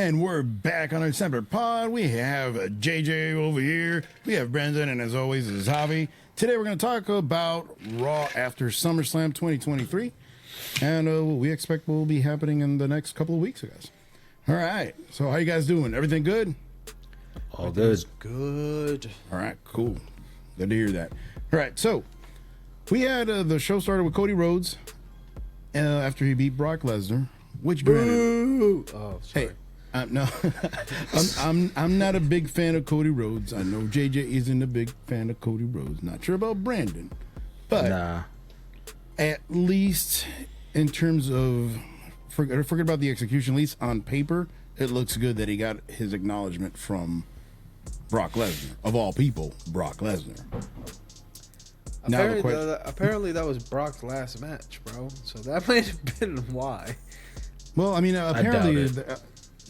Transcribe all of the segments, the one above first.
And we're back on our Elsamplerpod. We have JJ over here. We have Brendan, and as always, this is Javi. Today we're going to talk about Raw after Summerslam 2023. And what we expect will be happening in the next couple of weeks, I guess. All right. So how you guys doing? Everything good? All good. Good. All right, cool. Good to hear that. All right, so we had the show started with Cody Rhodes after he beat Brock Lesnar, which granted, Oh, sorry. hey, no, I'm not a big fan of Cody Rhodes. I know JJ isn't a big fan of Cody Rhodes. Not sure about Brandon, but at least in terms of forget about the execution, at least on paper, it looks good that he got his acknowledgement from Brock Lesnar, of all people, Brock Lesnar. Apparently that was Brock's last match, bro. So that might have been why. Well, I mean, apparently,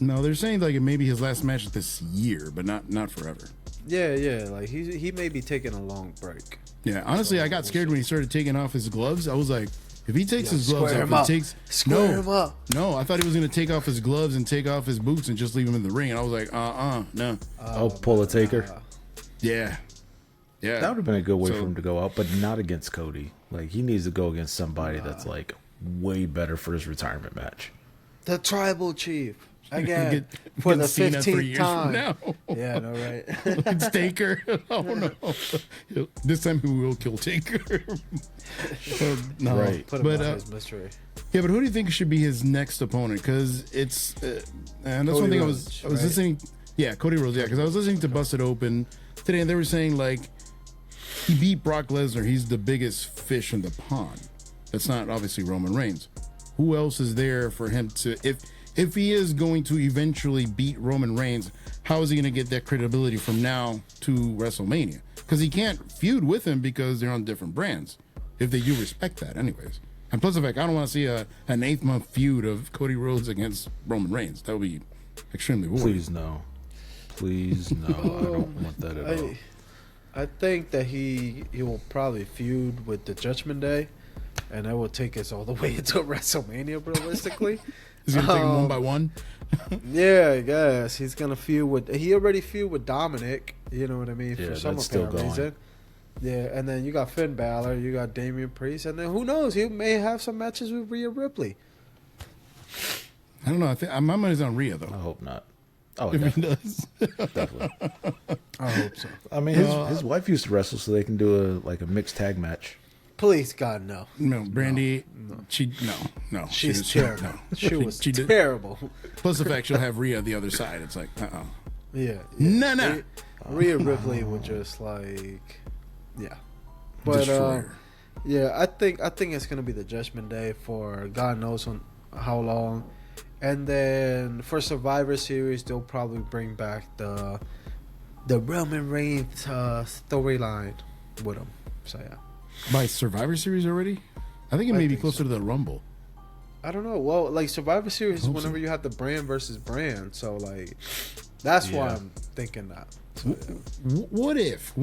no, they're saying like it may be his last match this year, but not forever. Yeah, like he may be taking a long break. Yeah, honestly, I got scared when he started taking off his gloves. I was like, if he takes his gloves square off, him up. No, I thought he was going to take off his gloves and take off his boots and just leave him in the ring. And I was like, no. Pull a taker. Yeah. That would have been a good way for him to go out, but not against Cody. Like, he needs to go against somebody that's like way better for his retirement match. The Tribal Chief. Again, for the 15th time. Yeah, no, right? It's Taker. Oh, no. This time he will kill Taker. No. Right. Put him on his mystery. Yeah, but who do you think should be his next opponent? Because it's... and that's Cody one thing Rhodes, I was listening... Yeah, Cody Rhodes, yeah, because I was listening to Busted Open today, and they were saying, like, he beat Brock Lesnar. He's the biggest fish in the pond. That's not, obviously, Roman Reigns. Who else is there for him to... If he is going to eventually beat Roman Reigns, how is he going to get that credibility from now to WrestleMania? Because he can't feud with him because they're on different brands. If they do respect that, anyways. And plus the fact, I don't want to see an 8-month feud of Cody Rhodes against Roman Reigns. That would be extremely boring. Please no. I don't want that at all. I think that he will probably feud with the Judgment Day, and that will take us all the way into WrestleMania, realistically. He's going to take them one by one? Yeah, I guess. He's going to feud with... He already feud with Dominic, you know what I mean, for some apparent reason. Yeah, and then you got Finn Balor, you got Damian Priest, and then who knows? He may have some matches with Rhea Ripley. I don't know. I think my money's on Rhea, though. I hope not. Oh, if he does. Definitely. I hope so. I mean, his wife used to wrestle, so they can do a mixed tag match. Please, God, no. No, Brandy, no. No. She's terrible. She was terrible. Plus the fact she'll have Rhea the other side. It's like, Yeah. No. Rhea Ripley would just like, yeah. But yeah, I think it's gonna be the Judgment Day for God knows how long, and then for Survivor Series they'll probably bring back the Roman Reigns storyline with him. So yeah. By Survivor Series already? I think it may be closer to the Rumble. I don't know. Well, like Survivor Series is whenever you have the brand versus brand. So like, that's why I'm thinking that. So, yeah. What if?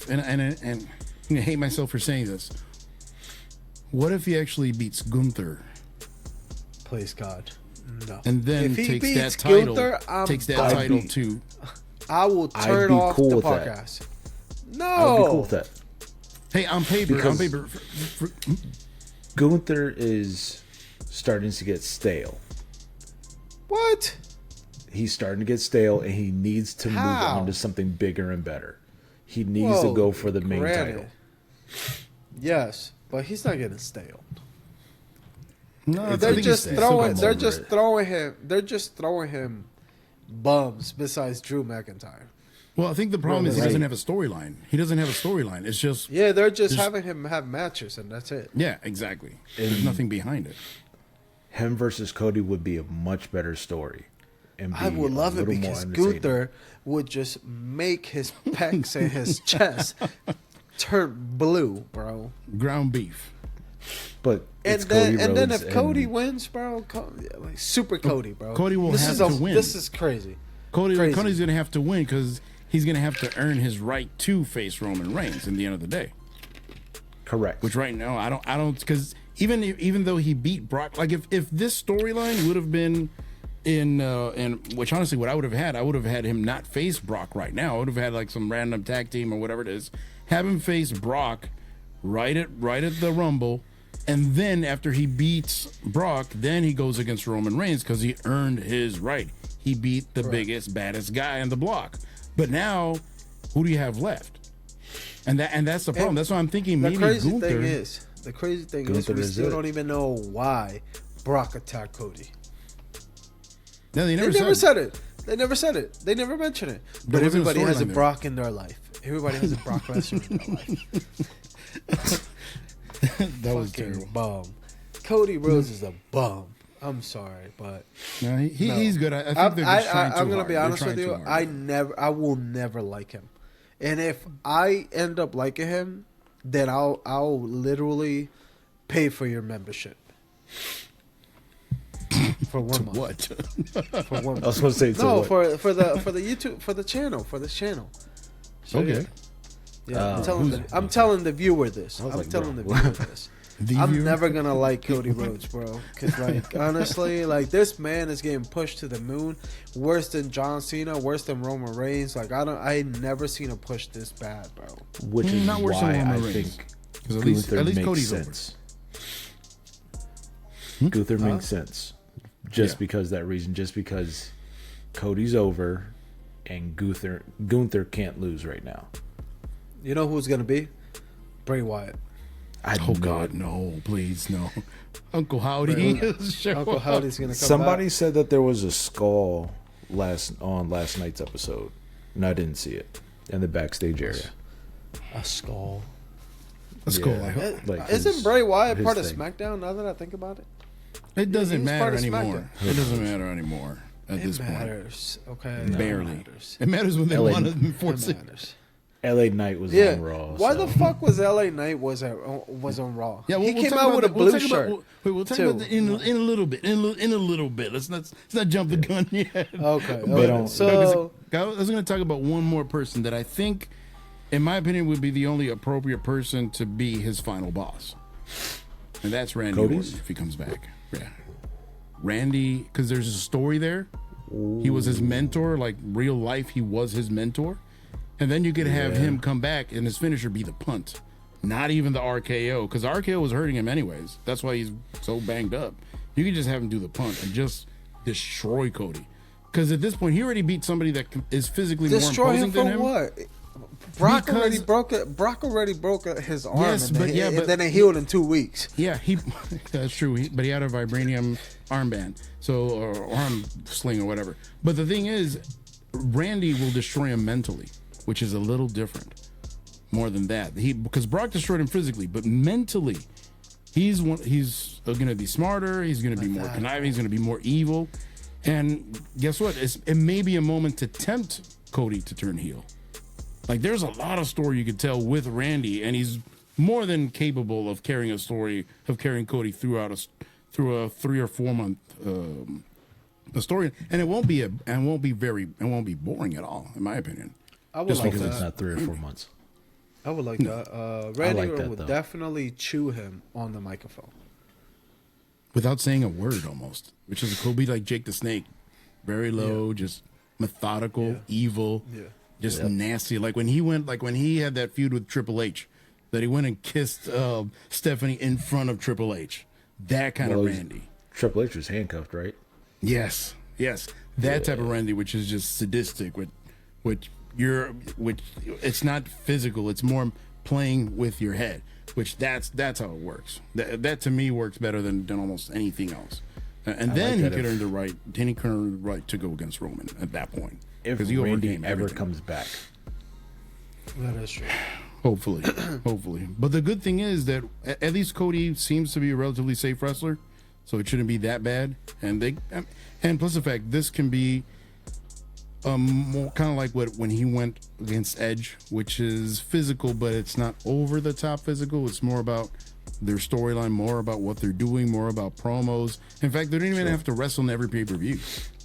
And I'm gonna hate myself for saying this. What if he actually beats Gunther? Please God, no. And then if he takes beats that title. Gunther, Too. I will turn off the podcast. No. I would be cool with that. Hey, on paper. Gunther is starting to get stale. What? He's starting to get stale, and he needs to move on to something bigger and better. He needs to go for the main title. Yes, but he's not getting stale. No, they're just throwing him bums besides Drew McIntyre. Well, I think the problem is he doesn't have a storyline. It's just... Yeah, they're just having him have matches, and that's it. Yeah, exactly. There's nothing behind it. Him versus Cody would be a much better story. And I would love it because Gunther would just make his pecs and his chest turn blue, bro. Ground beef. But and then if Cody wins, bro, like Super Cody, bro. Cody will have to win. This is crazy. Cody's going to have to win because he's going to have to earn his right to face Roman Reigns in the end of the day. Correct. Which right now I don't because even though he beat Brock, like if this storyline would have been in which honestly, what I would have had him not face Brock right now. I would have had like some random tag team or whatever it is. Have him face Brock right at the Rumble, and then after he beats Brock, then he goes against Roman Reigns because he earned his right. He beat the biggest, baddest guy on the block. But now, who do you have left? And that's the problem. And that's why I'm thinking maybe Gunther. The crazy thing is we still don't even know why Brock attacked Cody. No, they never said it. They never said it. They never mentioned it. But everybody has a Brock in their life. Everybody has a Brock Lesnar in their life. That was terrible. Bum. Cody Rhodes is a bum. I'm sorry, but no, he's good. I think they're just trying too hard. I'm gonna be honest with you. I will never like him. And if I end up liking him, then I'll literally pay for your membership. For 1 month. What? For 1 month. I was going to say for the YouTube for this channel. So, okay. Yeah, I'm telling the viewer this. I'm never gonna like Cody Rhodes, bro. Because like honestly, like this man is getting pushed to the moon, worse than John Cena, worse than Roman Reigns. Like I never seen a push this bad, bro. Which is not worse than Roman Reigns. Because at least Cody's sense. Gunther makes sense. Because that reason, just because Cody's over and Gunther can't lose right now. You know who's gonna be? Bray Wyatt. Oh God, no! Please, no! Uncle Howdy, Uncle Howdy's gonna come. Somebody back. said that there was a skull last night's episode, and I didn't see it in the backstage area. A skull. A skull. Yeah. Isn't Bray Wyatt part of SmackDown? Now that I think about it, it doesn't matter anymore. It doesn't matter anymore at this point. It matters. Okay, barely. It matters when they want to enforce it. LA Knight was on Raw. Why the fuck was LA Knight was on Raw? Yeah, he came out with a blue shirt. We'll talk about that in a little bit. In a little bit. Let's not jump the gun yet. Okay. So I was going to talk about one more person that I think, in my opinion, would be the only appropriate person to be his final boss, and that's Randy Orton if he comes back. Yeah, Randy, because there's a story there. Ooh. He was his mentor, like real life. He was his mentor. And then you could have him come back and his finisher be the punt, not even the RKO, because RKO was hurting him anyways. That's why he's so banged up. You could just have him do the punt and just destroy Cody, because at this point he already beat somebody that is physically more imposing than him. What? Brock already broke his arm, and then it healed in 2 weeks. Yeah, that's true. But he had a vibranium armband, or arm sling or whatever. But the thing is, Randy will destroy him mentally, which is a little different. More than that, because Brock destroyed him physically, but mentally, he's going to be smarter. He's going to be more conniving. He's going to be more evil. And guess what? It may be a moment to tempt Cody to turn heel. Like there's a lot of story you could tell with Randy, and he's more than capable of carrying a story of carrying Cody through a 3 or 4 month story, and it won't be boring at all, in my opinion. I would like that. It's not 3 or 4 months. I would like that. Randy would definitely chew him on the microphone without saying a word, almost, which is could be like Jake the Snake, very low, just methodical, evil, just nasty. Like when he had that feud with Triple H, that he went and kissed Stephanie in front of Triple H. That kind of Randy. Triple H was handcuffed, right? Yes. That type of Randy, which is just sadistic, which it's not physical, it's more playing with your head, which that's how it works. That to me works better than almost anything else. And then he could earn the right to go against Roman at that point. If Randy ever comes back. That is true. Hopefully. But the good thing is that at least Cody seems to be a relatively safe wrestler, so it shouldn't be that bad. And plus the fact this can be more kind of like when he went against Edge, which is physical, but it's not over the top physical. It's more about their storyline, more about what they're doing, more about promos. In fact, they don't even have to wrestle in every pay-per-view.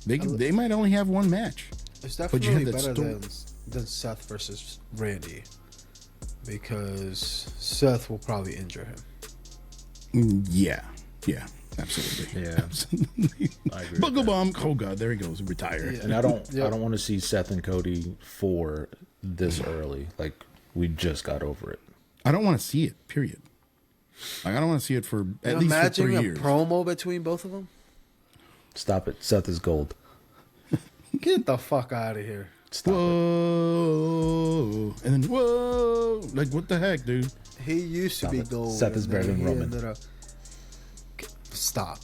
They might only have one match. It's definitely better than Seth versus Randy, because Seth will probably injure him. Yeah. Absolutely. Yeah. Absolutely. I agree. Buckle bomb. Oh God, there he goes. Retire. Yeah. And I don't want to see Seth and Cody for this early. Like, we just got over it. I don't want to see it. Period. Like, I don't want to see it for at least for 3 years. Imagine a promo between both of them. Stop it. Seth is gold. Get the fuck out of here. Stop it. Whoa, and then whoa, like what the heck, dude? He used to Stop be it. gold. Seth is and better then than he Roman. ended up- Stop.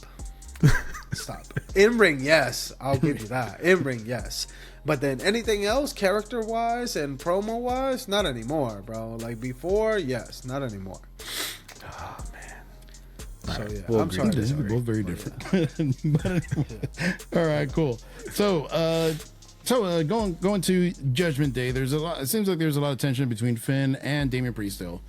Stop. In ring, yes, I'll give you that. In ring, yes. But then anything else, character wise and promo wise, not anymore, bro. Like before, yes, not anymore. Oh, man. So yeah, We'll I'm agree sorry. to They're disagree. both very different. But anyway. All right, cool. So, going to Judgment Day. There's a lot. It seems like there's a lot of tension between Finn and Damian Priest still.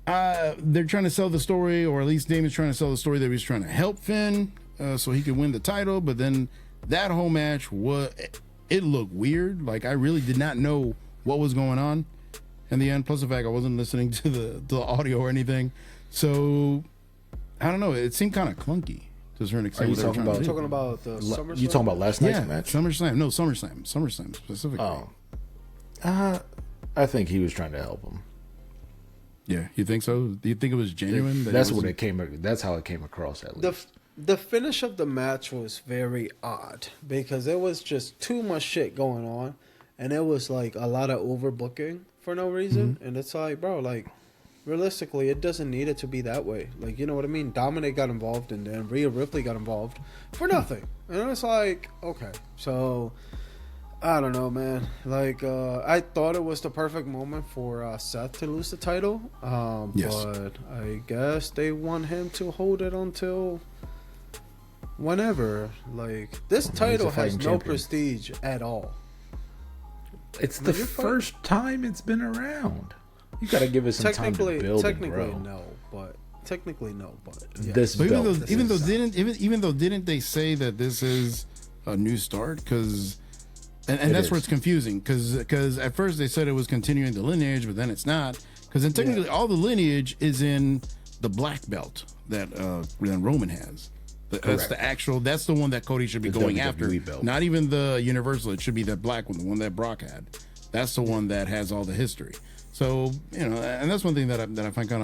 They're trying to sell the story, or at least Damian's trying to sell the story that he was trying to help Finn so he could win the title. But then that whole match it looked weird. Like I really did not know what was going on in the end. Plus the fact I wasn't listening to the audio or anything. So I don't know. It seemed kind of clunky to a certain extent. Are you talking about- Talking about the SummerSlam? You talking about last night's Yeah, match? SummerSlam. No, SummerSlam specifically. Oh. I think he was trying to help him. Yeah, you think so? Do you think it was genuine? That's what it came. That's how it came across. At least. The finish of the match was very odd because there was just too much shit going on, and it was like a lot of overbooking for no reason. Mm-hmm. And it's like, bro, like realistically, it doesn't need it to be that way. Like, you know what I mean? Dominic got involved, and then Rhea Ripley got involved for nothing, and it's like, okay, so. I don't know, man. Like, I thought it was the perfect moment for Seth to lose the title. Yes. But I guess they want him to hold it until whenever. Like, this title a has fighting no champion. prestige at all. It's the you're first time it's been around. You got to give it some time to build and grow. Technically, no. But yeah. This But belt, even though didn't they say that this is a new start? Because and that's where it's confusing. Because at first they said it was continuing the lineage, but then it's not. Because then technically all the lineage is in the black belt that Roman has. That's the actual. That's the one that Cody should be going WWE after. belt. Not even the Universal. It should be that black one, the one that Brock had. That's the one that has all the history. So and that's one thing that I find kind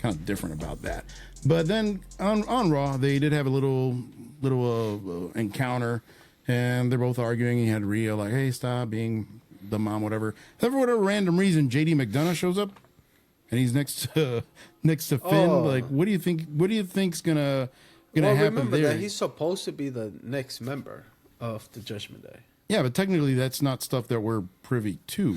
of different about that. But then on Raw, they did have a little encounter, and they're both arguing. He had Rhea like, "Hey, stop being the mom, whatever." For whatever random reason, JD McDonough shows up, and he's next to Finn. Oh. Like, what do you think? What do you think's gonna happen remember there? that he's supposed to be the next member of the Judgment Day. Yeah, but technically that's not stuff that we're privy to.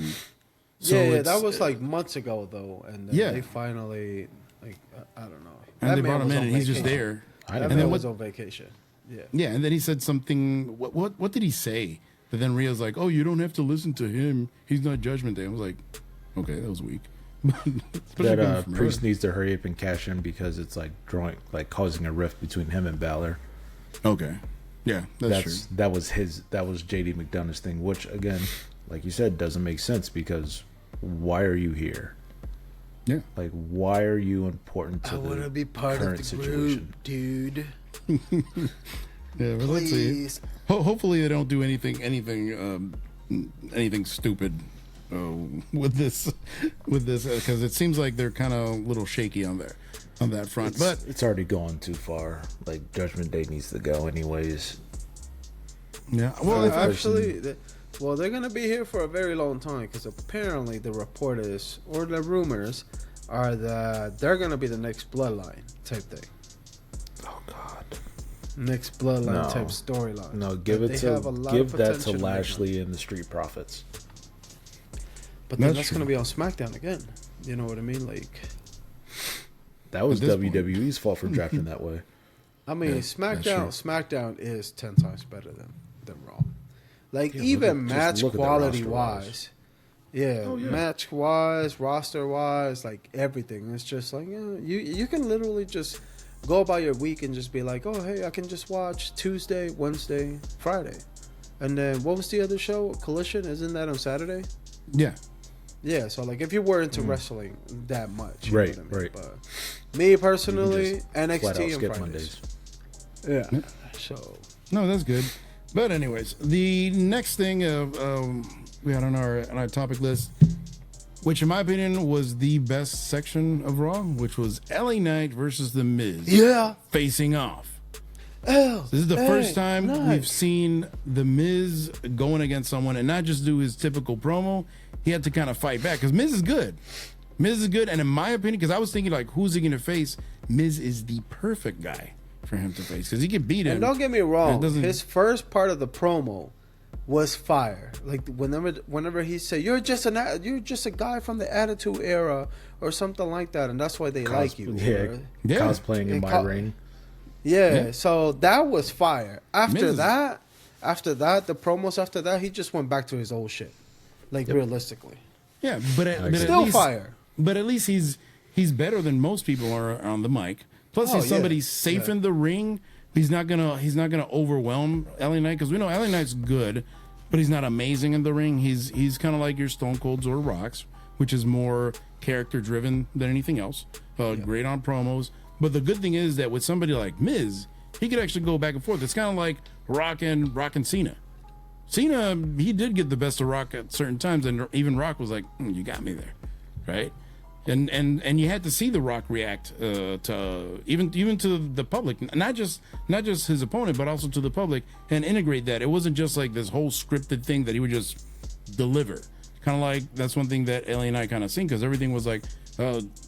So yeah, it's- that was like months ago though, and then they finally, like, I don't know. and That they man brought him was in, on and he's just vacation. there. That And man then was on vacation. Yeah. Yeah, and then he said something. What did he say? But then Rhea's like, "Oh, you don't have to listen to him. He's not Judgment Day." I was like, "Okay, that was weak." Especially coming from Priest her. needs to hurry up and cash in because it's like causing a rift between him and Balor. Okay, yeah, that's true. That was JD McDonough's thing, which again, like you said, doesn't make sense because why are you here? Yeah, Like, why are you important to I want to the be part current of the situation? group, dude. yeah. Well, let's see. Please. Hopefully, they don't do anything stupid with this because it seems like they're kind of a little shaky on that front. But It's already gone too far. Like, Judgment Day needs to go anyways. yeah, well, Actually, they're gonna be here for a very long time because apparently the report is, or the rumors are that they're gonna be the next bloodline type thing, Oh God. next bloodline No. type storyline. No, give But it they have a lot to of that to potential to make Lashley and the Street Profits. But then That's that's true. gonna be on SmackDown again. You know what I mean? Like, That was At this point. WWE's fault for drafting that way. I mean, Yeah, that's SmackDown is 10 times better than Raw. Like, Yeah, even just match look at the quality roster-wise. wise. Yeah, Oh, yeah. match wise, roster wise, like everything. It's just like, you can literally just go about your week and just be like, oh, hey, I can just watch Tuesday, Wednesday, Friday. And then what was the other show? Collision? Isn't that on Saturday? yeah, Yeah, so like if you were into wrestling that much, you Right, know what I mean? right. But me personally, flat out NXT and skip Fridays. Mondays. Yeah. So No, that's good. But anyways, the next thing we had on our topic list, which in my opinion was the best section of Raw, which was LA Knight versus The Miz. yeah, Facing off. This is the first time we've seen The Miz going against someone and not just do his typical promo. He had to kind of fight back because Miz is good. Miz is good, and in my opinion, because I was thinking like, who's he going to face? Miz is the perfect guy for him to face because he can beat him. and don't get me wrong, his first part of the promo was fire. Like whenever he said, "You're just a guy from the Attitude Era" or something like that, and that's why they like you. Yeah, cosplaying in my ring. Yeah, so that was fire. After that, the promos after that, he just went back to his old shit. Like realistically, yeah, but still least, fire. But at least he's better than most people are on the mic. Plus, he's somebody safe in the ring. He's not gonna overwhelm LA Knight because we know LA Knight's good, but he's not amazing in the ring. He's kind of like your Stone Colds or Rocks, which is more character driven than anything else. Great on promos. But the good thing is that with somebody like Miz, he could actually go back and forth. It's kind of like Rock and Cena. Cena, he did get the best of Rock at certain times, and even Rock was like, "You got me there," right? And you had to see the Rock react to even to the public, not just his opponent, but also to the public, and integrate that. It wasn't just like this whole scripted thing that he would just deliver. Kind of like that's one thing that LA Knight kind of seen because everything was like,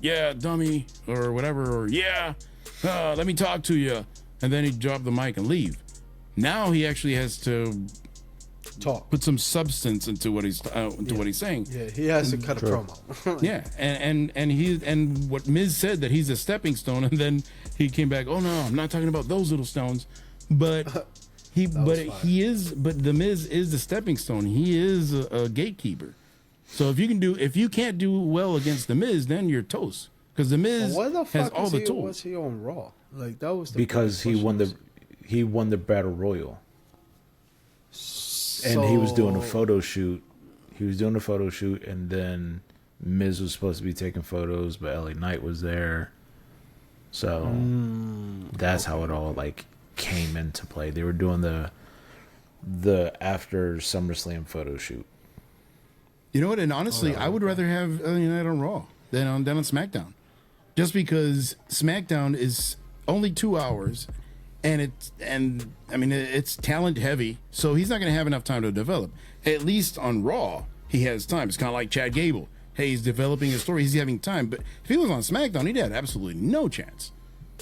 "Yeah, dummy," or whatever, or "Yeah, let me talk to you," and then he'd drop the mic and leave. Now he actually has to put some substance into what he's what he's saying. Yeah, he has to cut a promo. Yeah, and what Miz said that he's a stepping stone, and then he came back. Oh no, I'm not talking about those little stones, but the Miz is the stepping stone. He is a gatekeeper. So if you can't do well against the Miz, then you're toast because the Miz has all the tools. Was he on Raw? Like that was because he won the Battle Royal. And he was doing a photo shoot. And then Miz was supposed to be taking photos, but LA Knight was there. So that's how it all like came into play. They were doing the after SummerSlam photo shoot. You know what? And honestly, I would rather have LA Knight on Raw than on SmackDown, just because SmackDown is only 2 hours. And I mean it's talent heavy, so he's not going to have enough time to develop. At least on Raw, he has time. It's kind of like Chad Gable. Hey, he's developing his story. He's having time. But if he was on SmackDown, he'd have absolutely no chance,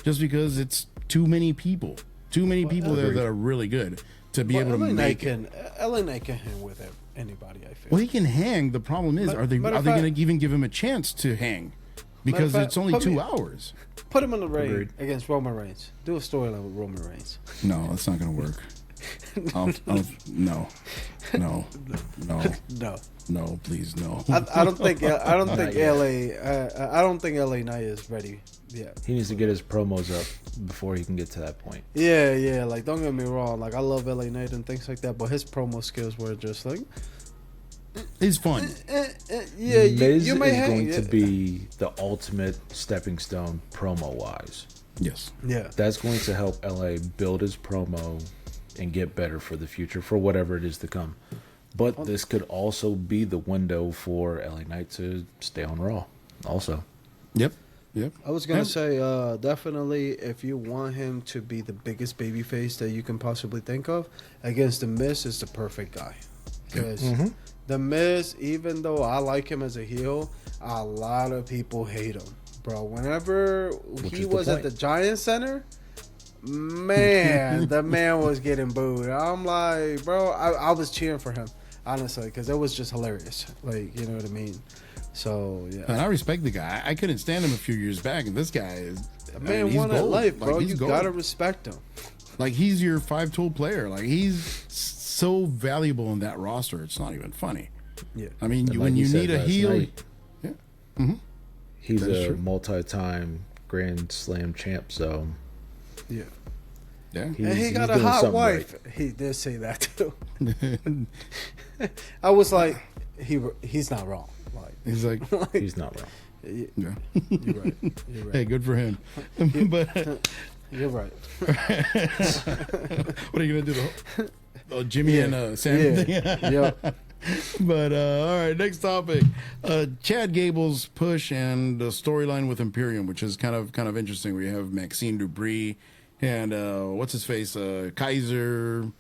just because it's too many people there that are really good to be able to make it. LA Knight can hang with anybody. I feel. Well, he can hang. The problem is, are they going to even give him a chance to hang? Because it's only 2 hours. Put him in the ring against Roman Reigns. Do a storyline with Roman Reigns. No, that's not going to work. No, please, no. I don't think LA Knight is ready yet. He needs to get his promos up before he can get to that point. Yeah. Like, don't get me wrong. Like, I love LA Knight and things like that, but his promo skills were just like. It's fun. Yeah, Miz is going to be the ultimate stepping stone promo wise. Yes. Yeah. That's going to help LA build his promo and get better for the future, for whatever it is to come. But this could also be the window for LA Knight to stay on Raw also. Yep. I was going to say, definitely, if you want him to be the biggest babyface that you can possibly think of, against The Miz is the perfect guy. Because The Miz, even though I like him as a heel, a lot of people hate him. Bro, whenever he was at the Giant Center, man, the man was getting booed. I'm like, bro, I was cheering for him, honestly, because it was just hilarious. Like, you know what I mean? So, yeah. And I respect the guy. I couldn't stand him a few years back, and this guy is... The man won at life, bro. Like, you got to respect him. Like, he's your 5-tool player. Like, he's so valuable in that roster, it's not even funny. Yeah. I mean, when you need a heel... He's a multi-time Grand Slam champ, so... Yeah. And he got a hot wife. Right. He did say that, too. I was like, he's not wrong. Like, He's like, He's not wrong. yeah. You're right. You're right. Hey, good for him. But You're right. what are you gonna do? Jimmy and Sam thing? Yep. But all right, next topic. Chad Gable's push and the storyline with Imperium, which is kind of interesting. We have Maxine Dupree and what's his face, Kaiser,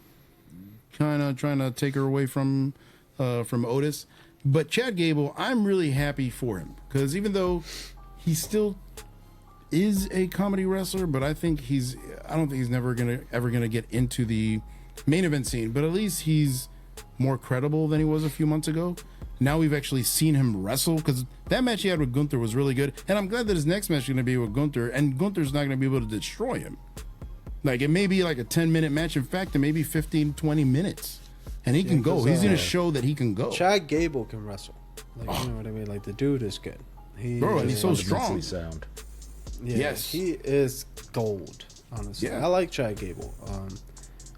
kind of trying to take her away from Otis. But Chad Gable, I'm really happy for him because even though he still is a comedy wrestler, but I don't think he's ever gonna get into the main event scene. But at least he's more credible than he was a few months ago. Now we've actually seen him wrestle because that match he had with Gunther was really good, and I'm glad that his next match is going to be with Gunther, and Gunther's not going to be able to destroy him. Like, it may be like a 10-minute match. In fact, it may be 15, 20 minutes, and he can go. He's going to show that he can go. Chad Gable can wrestle. Like, you know what I mean? Like, the dude is good. Bro, and he's so strong. Sound. Yeah, Yes. he is gold, honestly. Yeah. I like Chad Gable.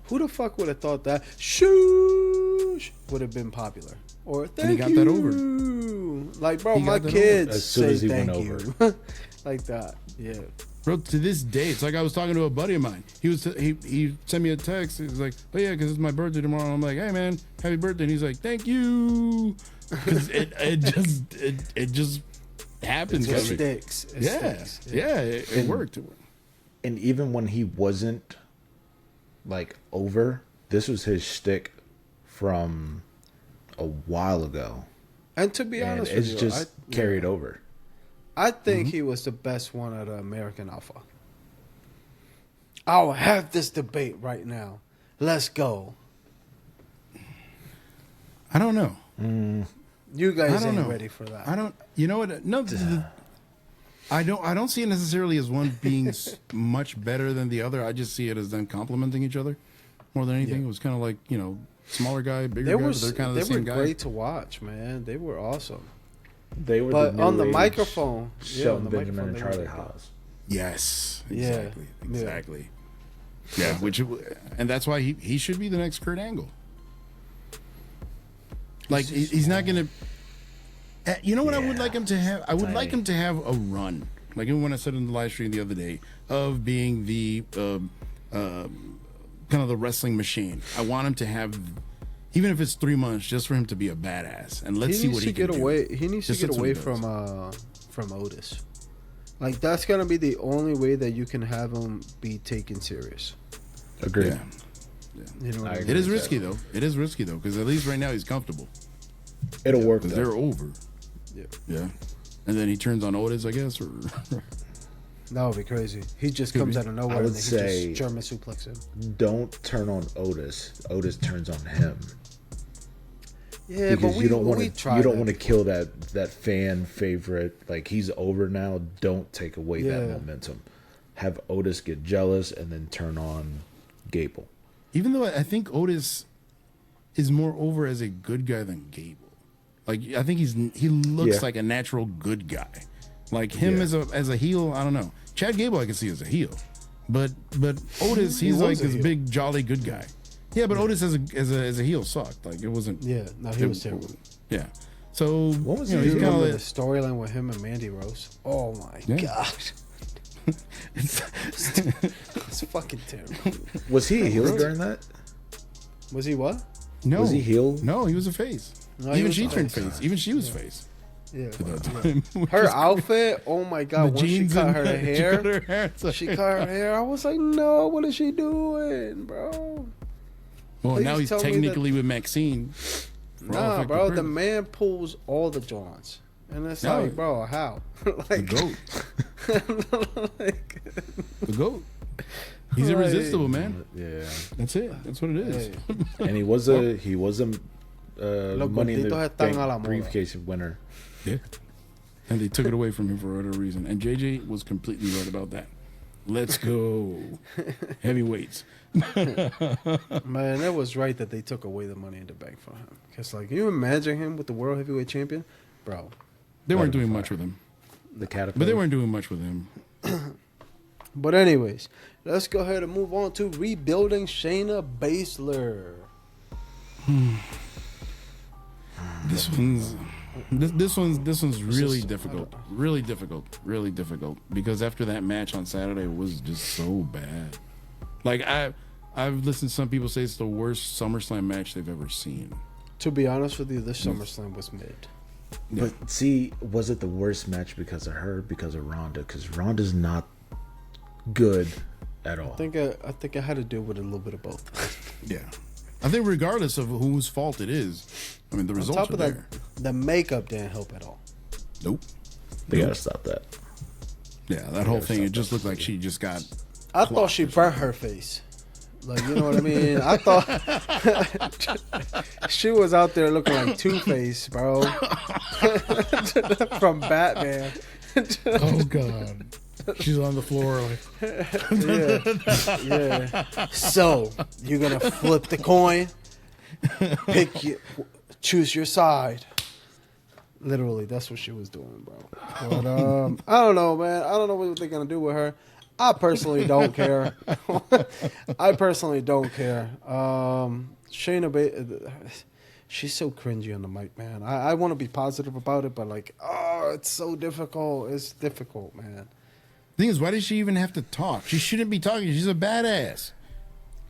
Who the fuck would have thought that shoosh would have been popular? Or thank he got you. that over. Like, bro, He my got that kids as soon say as he thank went you. over. Like that. Yeah. Bro, to this day, it's like I was talking to a buddy of mine. He sent me a text. He was like, "Oh yeah, because it's my birthday tomorrow." And I'm like, "Hey man, happy birthday!" And he's like, "Thank you," because it just happens. It sticks. It sticks. Yeah, it worked. And even when he wasn't like over, this was his shtick from a while ago. And to be And honest it's with you, just carried over. I think he was the best one at American Alpha. I'll have this debate right now. Let's go. I don't know. You guys I don't ain't know. ready for that. I don't. You know what? No, I don't see it necessarily as one being much better than the other. I just see it as them complementing each other more than anything. Yeah. It was kind of like, smaller guy, bigger They guy, were but they're kind of the they were same guy. great to watch, man. They were awesome. They were But the on the new age microphone, Shelton on the Benjamin and microphone, they Charlie were good. Haas. Yes, Yeah. exactly. Yeah, and that's why he should be the next Kurt Angle. Like he's not gonna. You know what I would like him to have? I would like him to have a run, like even when I said in the live stream the other day, of being the kind of the wrestling machine. I want him to have, even if it's 3 months, just for him to be a badass, and let's see what he can do. He needs Just to get that's what away he from Otis. Like, that's gonna be the only way that you can have him be taken serious. Agreed. Yeah. You know what I mean? It is risky though. It is risky though, because at least right now he's comfortable. It'll work. Because Though. they're over. Yeah. Yeah. And then he turns on Otis, I guess, or That would be crazy. He just Could comes be. out of nowhere I would and then say- he just German suplex him. Don't turn on Otis. Otis turns on him. Yeah, Because but you don't want we to. tried You don't that want to before. kill that fan favorite. Like, he's over now. Don't take away that Yeah. momentum. Have Otis get jealous and then turn on Gable. even though I think Otis is more over as a good guy than Gable. Like I think he looks Yeah. like a natural good guy. Like him Yeah. as a heel, I don't know. Chad Gable I can see as a heel, but Otis he's was like a this heel. big jolly good guy. Yeah, but Otis as a heel sucked. Like it wasn't. Yeah, no, he was terrible. Yeah. So What was you know, he he's doing? kind Remember of the storyline with him and Mandy Rose? Oh my Yeah. god, it's fucking terrible. Was he a heel during that? Was he what? no. Was he heel? No, he was a face. No, he Even was she a turned face. face. Even she was face. Yeah. At that time. Which Her is- outfit, oh my god, the when she jeans cut and her she hair, cut her hair. It's like- she cut her hair. I was like, no, what is she doing, bro? Well, Please now he's tell me that- technically with Maxine. For all Nah, effective bro, the purposes. man pulls all the joints. And it's No. like, bro, how? The like, goat. like, The goat. He's Right. irresistible, man. Yeah. That's it. That's what it is. hey, And he was a Money in the gorditos están a la Bank moda. briefcase winner. Yeah. And they took it away from him for whatever reason. And JJ was completely right about that. Let's go. Heavyweights. man, it was right that they took away the money in the bank from him. Because, like, you imagine him with the world heavyweight champion? Bro. They weren't That'd be doing fire. much with him. The Caterpillar. But they weren't doing much with him. But anyways, let's go ahead and move on to rebuilding Shayna Baszler. This one's. This one's really difficult. Really difficult. Because after that match on Saturday it was just so bad. Like I've listened to some people say it's the worst SummerSlam match they've ever seen. To be honest with you, this SummerSlam was mid. Yeah. But see, was it the worst match because of her, because of Ronda? Because Ronda's not good at all. I think I had to deal with a little bit of both. Yeah. I think regardless of whose fault it is, I mean, the results are there. The makeup didn't help at all. Nope. They gotta stop that. Yeah, that whole thing, it just looked like she just got... I thought she burnt her face. Like, you know what I mean? I thought she was out there looking like Two-Face, bro. From Batman. Oh, God. She's on the floor like... Yeah. So, you're going to flip the coin? Choose your side. Literally, that's what she was doing, bro. But, I don't know, man. I don't know what they're going to do with her. I personally don't care. Shayna Baszler, she's so cringy on the mic, man. I want to be positive about it, but like, it's so difficult. It's difficult, man. Thing is, why does she even have to talk? She shouldn't be talking. She's a badass.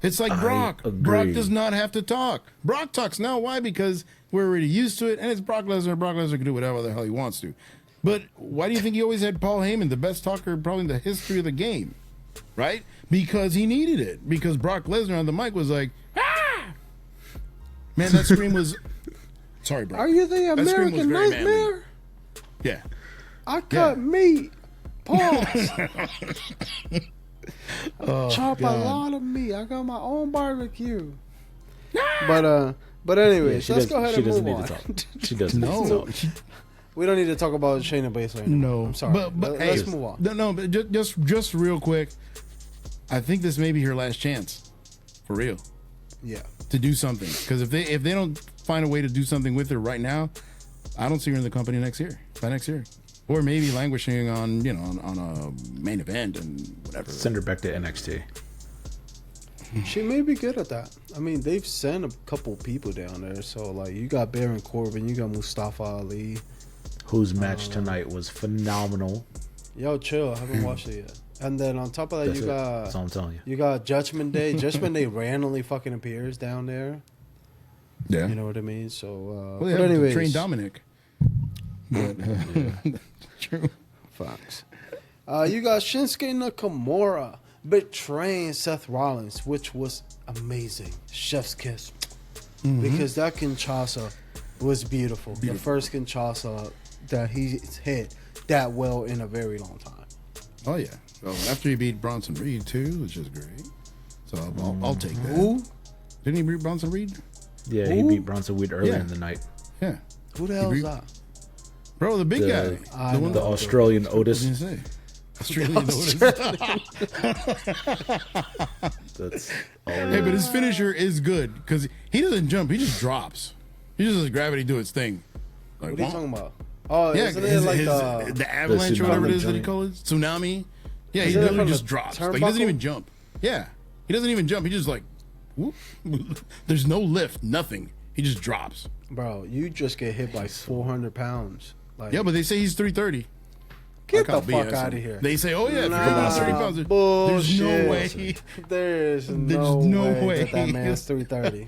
It's like Brock. Brock does not have to talk. Brock talks now. Why? Because we're already used to it, and it's Brock Lesnar. Brock Lesnar can do whatever the hell he wants to. But why do you think he always had Paul Heyman, the best talker probably in the history of the game? Right? Because he needed it. Because Brock Lesnar on the mic was like, ah! Man, that scream was... Sorry, bro. Are you the American Nightmare? Yeah. I cut meat. Pause. Chop a lot of meat. I got my own barbecue. But anyways, let's go ahead and move on. She doesn't need to talk. We don't need to talk about Shayna Baszler anymore. No, I'm sorry. But let's move on. No, but just real quick. I think this may be her last chance, for real. Yeah. To do something, because if they don't find a way to do something with her right now, I don't see her in the company by next year, or maybe languishing on on a main event and whatever. Send her back to NXT. She may be good at that. I mean, they've sent a couple people down there, so like you got Baron Corbin, you got Mustafa Ali. Whose match tonight was phenomenal. Yo, chill. I haven't watched it yet. And then on top of that, That's all I'm telling you. You got Judgment Day. Judgment Day randomly fucking appears down there. Yeah. You know what I mean? So, well, but anyways. Train Dominic. But, true. Facts. You got Shinsuke Nakamura betraying Seth Rollins, which was amazing. Chef's kiss. Mm-hmm. Because that Kinshasa was beautiful. The first Kinshasa that he's hit that well in a very long time. Oh, yeah. Well, after he beat Bronson Reed, too, which is great. So I'll take that. Who? Didn't he beat Bronson Reed? Yeah, he beat Bronson Reed earlier in the night. Yeah. Who the hell is that? Bro, the big guy. The Australian Otis. What did you say? Australian Otis. That's hey, but his finisher is good because he doesn't jump. He just drops. He just lets gravity do its thing. Like, what are you talking about? Oh, yeah, isn't it like the avalanche or whatever it is that he calls it? Tsunami? Yeah, he literally just drops. Like, he doesn't even jump. Yeah. He doesn't even jump. He just like, whoop. There's no lift, nothing. He just drops. Bro, you just get hit by 400 pounds. Like, yeah, but they say he's 330. Get the fuck out of here. They say, oh, yeah, 30 pounds. Bullshit. There's no way. There's no way that man's 330.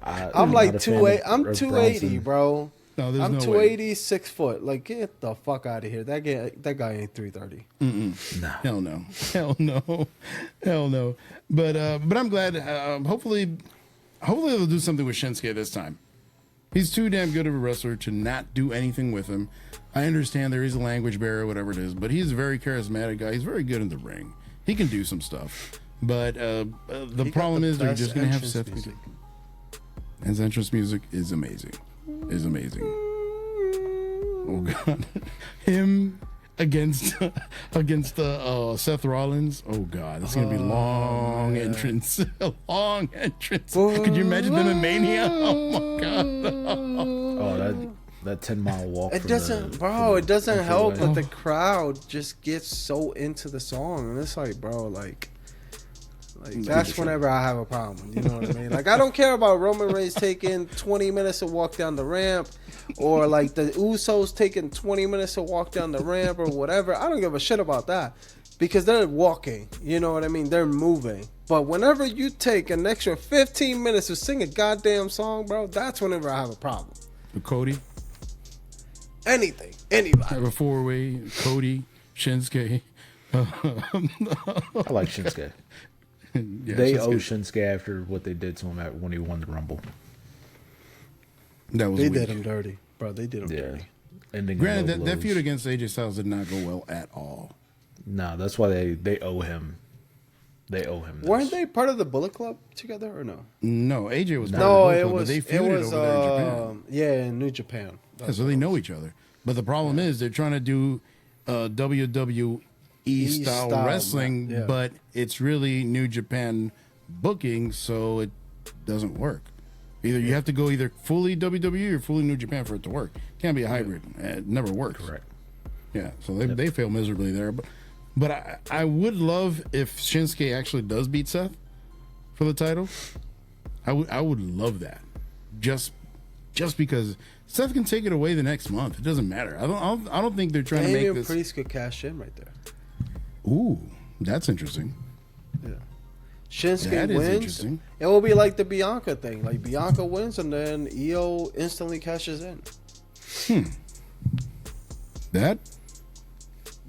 I'm like 280. I'm 280, bro. No, there's I'm no 280, 6 foot. Like, get the fuck out of here. That guy ain't 330. No. Hell no. But I'm glad. Hopefully they'll do something with Shinsuke this time. He's too damn good of a wrestler to not do anything with him. I understand there is a language barrier, whatever it is, but he's a very charismatic guy. He's very good in the ring. He can do some stuff. But the problem is they're just going to have Seth. His entrance music is amazing. Oh God, him against Seth Rollins. Oh God, it's gonna be long entrance. A long entrance. Could you imagine them in Mania? Oh my God. Oh, that 10-mile walk. It doesn't help that the crowd just gets so into the song, and it's like, bro, like Like that's whenever I have a problem. You know what I mean? Like I don't care about Roman Reigns taking 20 minutes to walk down the ramp, or like the Usos taking 20 minutes to walk down the ramp or whatever. I don't give a shit about that because they're walking. You know what I mean? They're moving. But whenever you take an extra 15 minutes to sing a goddamn song, bro, that's whenever I have a problem. Cody. Anything, anybody. Have a 4-way. Cody, Shinsuke. I like Shinsuke. Yeah, They owe Shinsuke after what they did to him when he won the Rumble. That was They weak. did him dirty, bro. They did him dirty. Ending Granted, low that feud blows. against AJ Styles did not go well at all. No, that's why they owe him. They owe him. This. Weren't they part of the Bullet Club together or no? No, AJ was part No, of the it Bullet Club, but was. they It feuded was. over there in Japan. Yeah, in New Japan. Yeah, so they know each other. But the problem is they're trying to do WWE style style, wrestling, yeah. but it's really New Japan booking, so it doesn't work. Either you have to go either fully WWE or fully New Japan for it to work. Can't be a hybrid. It never works. Correct. Yeah, so they fail miserably there. But I would love if Shinsuke actually does beat Seth for the title. I would love that. Just because Seth can take it away the next month. It doesn't matter. I don't think they're trying to make Damian this. Priest could cash in right there. Ooh, that's interesting. Yeah. Shinsuke That is wins. interesting. It will be like the Bianca thing. Like Bianca wins and then Io instantly cashes in.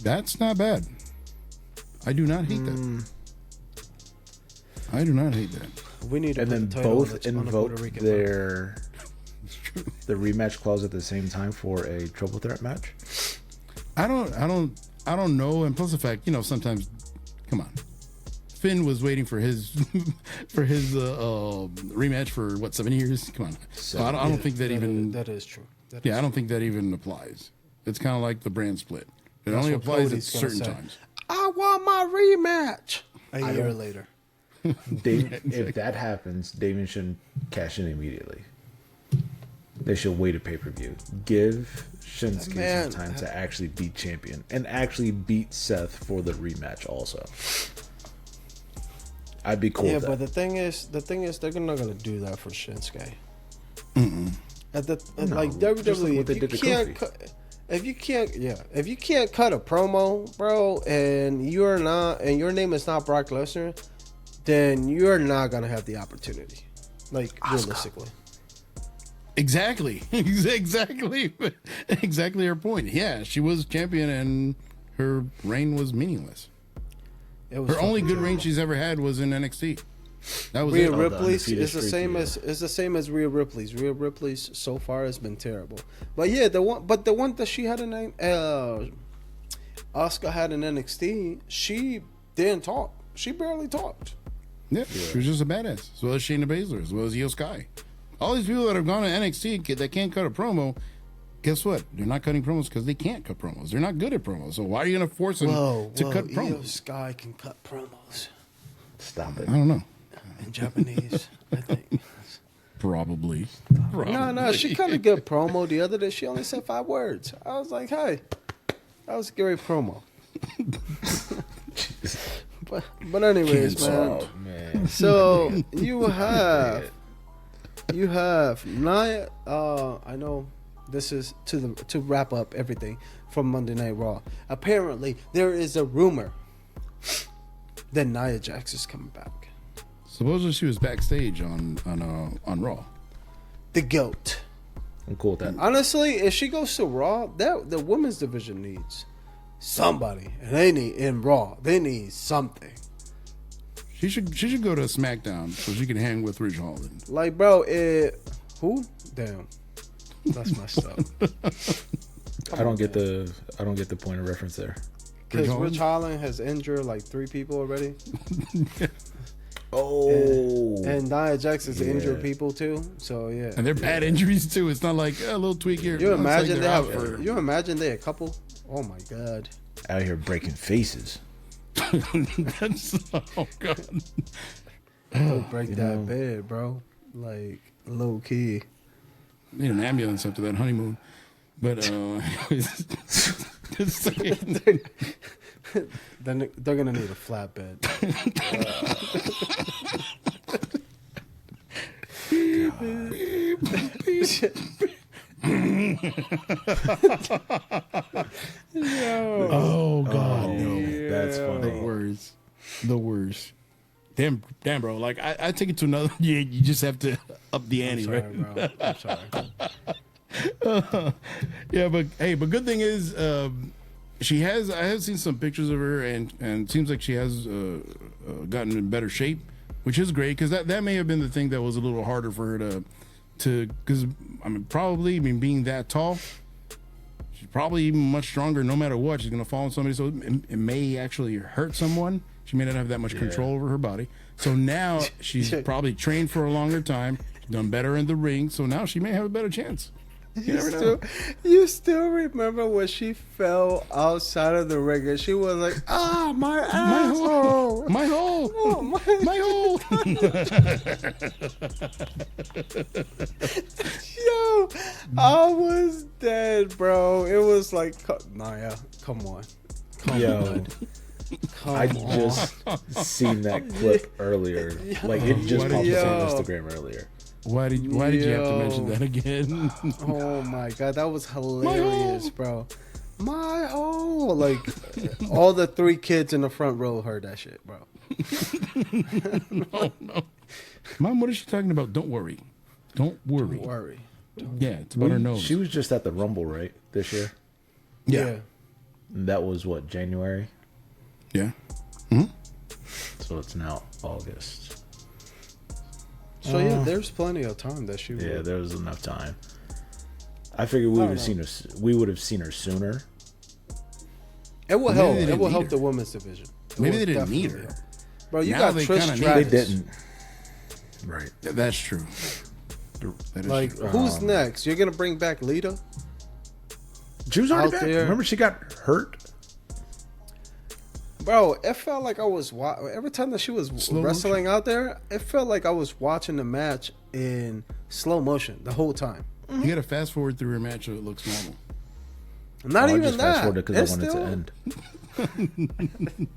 That's not bad. I do not hate that. I do not hate that. We need to And put then the title both on the Puerto invoke Rican the rematch clause at the same time for a triple threat match. I don't know. And plus the fact, sometimes, come on, Finn was waiting for his rematch for 7 years. Come on, so I don't think that even that is true. I don't think that even applies. It's kind of like the brand split. It only what applies at Cody's gonna certain say. times. I want my rematch a year later. If that happens, Damien shouldn't cash in immediately. They should wait a pay-per-view. Give Shinsuke Man. some time to actually beat champion and actually beat Seth for the rematch also. I'd be cool Yeah, with that. but the thing is, they're not gonna do that for Shinsuke. Like just like WWE, what they if did you to can't, Kofi. if you can't cut a promo, bro, and you're not, and your name is not Brock Lesnar, then you're not gonna have the opportunity. Like realistically. Exactly. Exactly her point. Yeah, she was champion and her reign was meaningless. It was Her only fucking good reign she's ever had was in NXT. That was Rhea it. the Ripley's undefeated is the streak, same yeah. as the same as Rhea Ripley's. Rhea Ripley's so far has been terrible. But yeah, the one that she had in Asuka had in NXT, she didn't talk. She barely talked. Yeah, she was just a badass. As well as Shayna Baszler, as well as Io Sky. All these people that have gone to NXT that can't cut a promo, guess what? They're not cutting promos because they can't cut promos. They're not good at promos. So why are you going to force them to cut Io promos? Sky can cut promos Stop it. I don't know. in Japanese, I think. Probably. No, she cut a good promo the other day. She only said 5 words. I was like, hey, that was a great promo. but anyways, man. Oh, man. So you have Nia. I know this is to wrap up everything from Monday Night Raw. Apparently, there is a rumor that Nia Jax is coming back. Supposedly she was backstage on Raw. The GOAT. I'm cool with that. Honestly, if she goes to Raw, the women's division needs somebody, and they need something. She should go to SmackDown so she can hang with Ridge Holland. Like, bro, who? Damn, that's messed up. I don't get the point of reference there. Because Ridge Ridge Holland has injured like 3 people already, Oh, and Nia Jax has Yeah. injured people too. So yeah, And they're bad injuries too. It's not like a little tweak here. you It's like imagine they're out for- you imagine they a couple? Oh my god. out here breaking faces. That's, oh god. Don't break that bed, bro. Like low key. Need an ambulance after that honeymoon. But anyways, just saying. Then they're gonna need a flatbed. Oh God, no. That's The funny. worst. The worst. Damn, bro. Like I take it to another. Yeah, you just have to up the ante, Sorry, right? bro. I'm sorry. Yeah, but hey, but good thing is, she has. I have seen some pictures of her, and it seems like she has gotten in better shape, which is great because that may have been the thing that was a little harder for her to because being that tall, she's probably even much stronger. No matter what, she's gonna fall on somebody, so it may actually hurt someone. She may not have that much control over her body. So now she's probably trained for a longer time, done better in the ring. So now she may have a better chance. You never know. You still remember when she fell outside of the ring and she was like, "Ah, my asshole, My hole, oh, my hole." Yo, I was dead, bro. It was like, Naya, come on, Yo, I come on. just seen that clip earlier. Like it just What popped did up on you- Instagram earlier. Why did you have to Yo. mention that again? Oh my god, that was hilarious, bro. My hole, like all the 3 kids in the front row heard that shit, bro. No. Mom, what is she talking about? Don't worry. Don't worry. Don't worry. Yeah, it's about her nose. She was just at the Rumble, right, this year? yeah. And that was what, January? Yeah. So it's now August. So yeah, there's plenty of time that she would. Yeah, there was enough time. I figured we would have seen her. We would have seen her sooner. It will Maybe help. they It didn't will need help her. the women's division. It Maybe will they didn't need definitely her. help. Bro, you Now got they Trish kinda need They her. Stratus. didn't. Right. That's true. That is Like, true. who's next? You're gonna bring back Lita? She was already Out back. there. Remember, she got hurt. Bro, it felt like I was every time that she was Slow wrestling out there, it felt like I was watching the match in slow motion the whole time. You got to fast forward through her match so it looks normal. Not I even just that. fast forwarded because It's I wanted still- to end.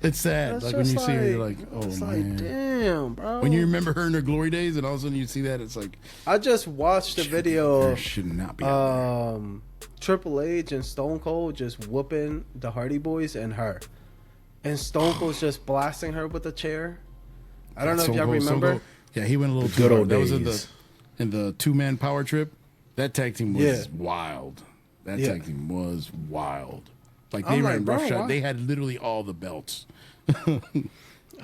It's sad. It's Like when you just see her, you're like, oh it's man. like, damn, bro. When you remember her in her glory days, and all of a sudden you see that, it's like, I just watched a video there of should not be. out there. Triple H and Stone Cold just whooping the Hardy Boys and her, and Stone Cold's just blasting her with a chair. I don't know if Stone y'all Cold- Stone remember. Cold- Yeah, he went a little The too good hard. old That was days. in the 2-man power trip. That tag team was Yeah. wild. That Yeah. tag team was wild. Like I'm they like, ran bro, roughshod. why? They had literally all the belts. I'm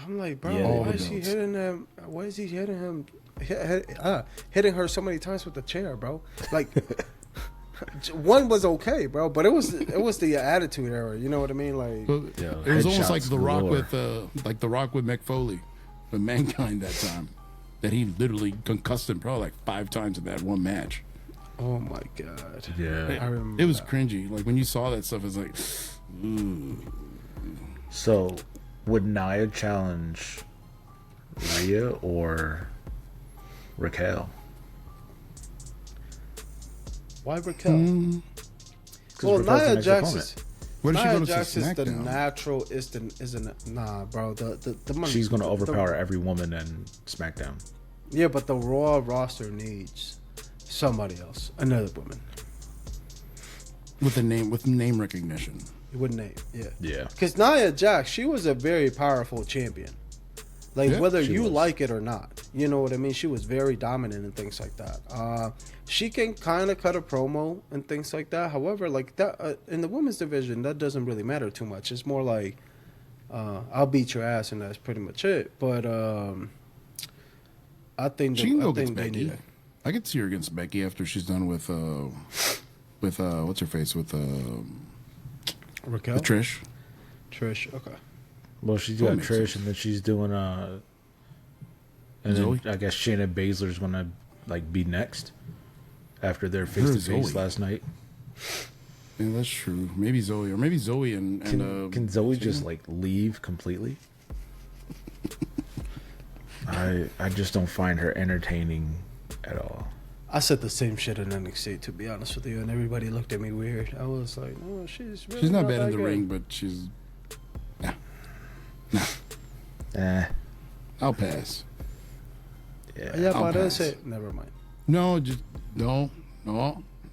like, bro, Yeah, why the is he belts. hitting him? Why is he hitting him? Hitting her so many times with the chair, bro. Like, one was okay, bro, but it was the Attitude Era. You know what I mean? Like, But Yeah, it was almost like headshots the Rock galore. with the Rock with Mick Foley, with Mankind that time. That he literally concussed him probably like 5 times in that one match. oh my god. Yeah. I remember It was that. cringy. Like when you saw that stuff, it's like, ooh. So, would Nia challenge Rhea or Raquel? Why Raquel? Mm, Well, Raquel's the Nia next Jax opponent. is. where did she Nia go to Jax is the SmackDown? natural. Isn't nah, bro. The money. She's going to the- overpower every woman in SmackDown. Yeah, but the Raw roster needs somebody else, another woman. with name recognition. You wouldn't name, yeah. Yeah. Because Nia Jax, she was a very powerful champion. Like, Yeah, whether she you was. like it or not, you know what I mean? She was very dominant and things like that. She can kind of cut a promo and things like that. However, like that in the women's division, that doesn't really matter too much. It's more like, I'll beat your ass and that's pretty much it. But I think She can go I against think they Becky. need. I could see her against Becky after she's done with what's her face with Raquel, Trish. Trish, okay. Well, she's That got makes Trish, sense. and then she's doing and then Zoe? I guess Shayna Baszler's gonna like be next after their face to Zoe? face last night. Yeah, that's true. Maybe Zoe or maybe Zoe and Can Zoe Shayna? just like leave completely? I just don't find her entertaining at all. I said the same shit in NXT, to be honest with you, and everybody looked at me weird. I was like, "No, she's She's not bad in that the good." ring, but she's I'll pass. Yeah, I'll parece. pass. Never mind. No, just no.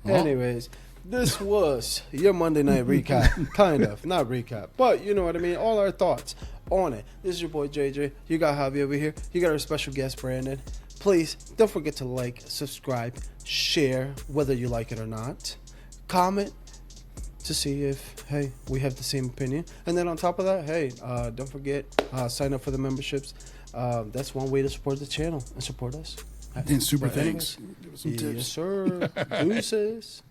Anyways, this was your Monday night recap. Kind of. Not recap. But you know what I mean. All our thoughts on it. This is your boy JJ. You got Javi over here. You got our special guest, Brandon. Please don't forget to like, subscribe, share, whether you like it or not. Comment to see if, hey, we have the same opinion. And then on top of that, hey, don't forget, sign up for the memberships. That's one way to support the channel and support us. And super But thanks. anyways, Give us some tips. yes, sir. Deuces.